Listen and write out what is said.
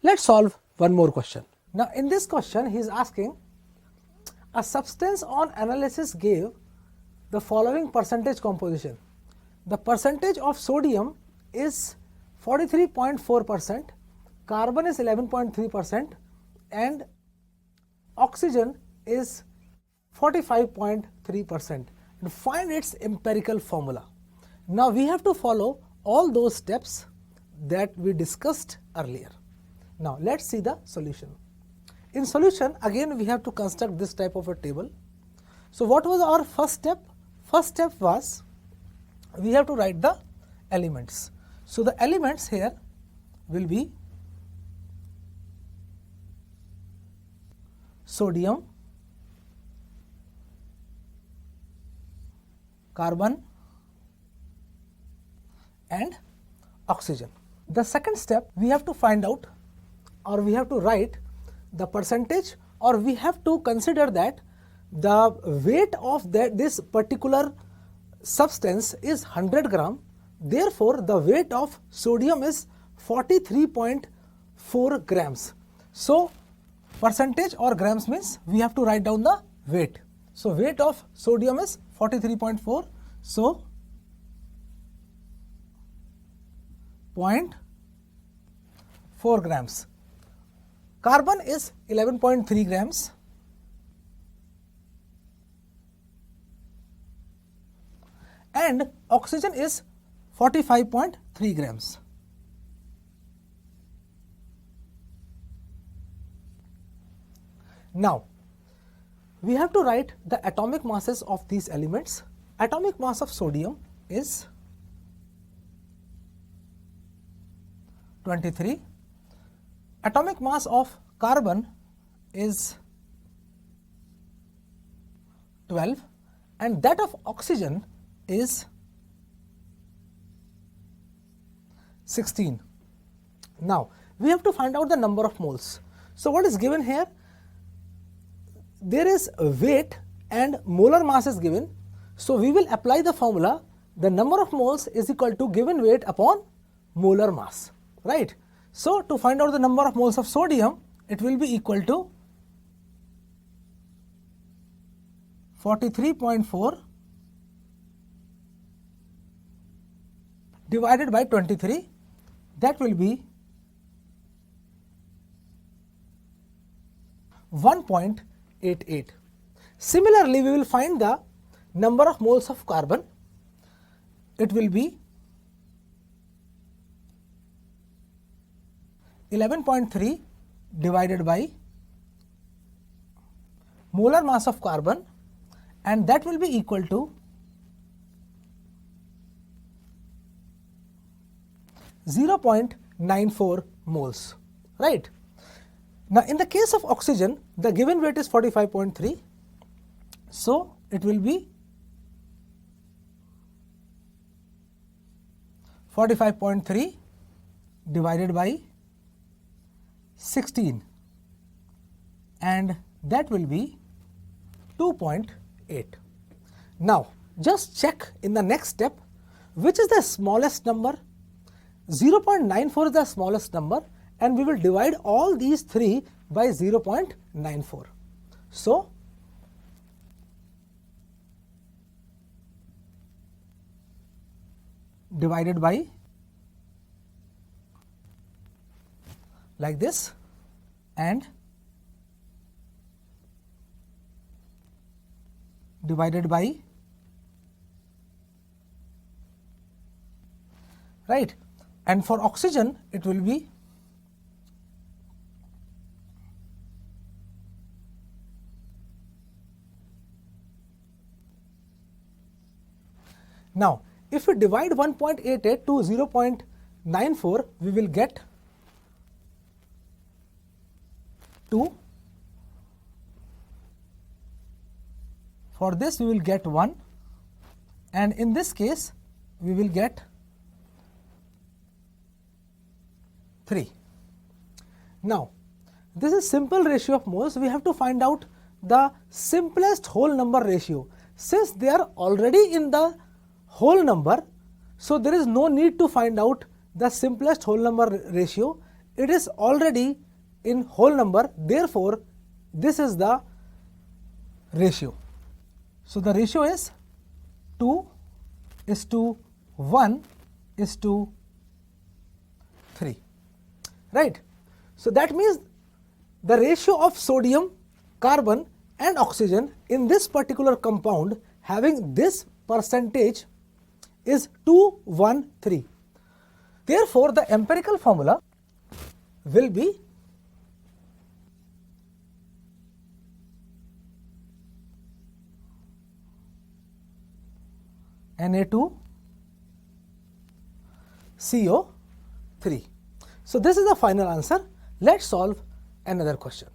Let's solve one more question. Now in this question he is asking, a substance on analysis gave the following percentage composition. The percentage of sodium is 43.4%, carbon is 11.3% and oxygen is 45.3%, and find its empirical formula. Now we have to follow all those steps that we discussed earlier. Now let's see the solution. In solution, again we have to construct this type of a table. So what was our first step? First step was we have to write the elements. So the elements here will be sodium, carbon and oxygen. The second step, we have to find out, or we have to write the percentage, or we have to consider that the weight of this particular substance is 100 gram. Therefore, the weight of sodium is 43.4 grams. So, percentage or grams means we have to write down the weight. So, weight of sodium is 43.4. So, 0.4 grams. Carbon is 11.3 grams. And oxygen is 45.3 grams. Now, we have to write the atomic masses of these elements. Atomic mass of sodium is 23. Atomic mass of carbon is 12 and that of oxygen is 16. Now, we have to find out the number of moles. So, what is given here? There is weight and molar mass is given. So, we will apply the formula, the number of moles is equal to given weight upon molar mass, right. So, to find out the number of moles of sodium, it will be equal to 43.4 divided by 23, that will be 1.88. Similarly, we will find the number of moles of carbon. It will be 11.3 divided by molar mass of carbon, and that will be equal to 0.94 moles, right. Now, in the case of oxygen, the given weight is 45.3. So, it will be 45.3 divided by 16 and that will be 2.8. Now, just check in the next step which is the smallest number. 0.94 is the smallest number and we will divide all these three by 0.94. So, divided by like this and divided by, right, and for oxygen it will be now if we divide 1.88 to 0.94 we will get 2. For this we will get 1 and in this case we will get 3. Now, this is simple ratio of moles. We have to find out the simplest whole number ratio. Since they are already in the whole number, so there is no need to find out the simplest whole number ratio. it is already in whole number, therefore this is the ratio. So the ratio is 2:1:3, right. So that means the ratio of sodium, carbon and oxygen in this particular compound having this percentage is 2:1:3. Therefore the empirical formula will be Na2CO3. So this is the final answer. Let's solve another question.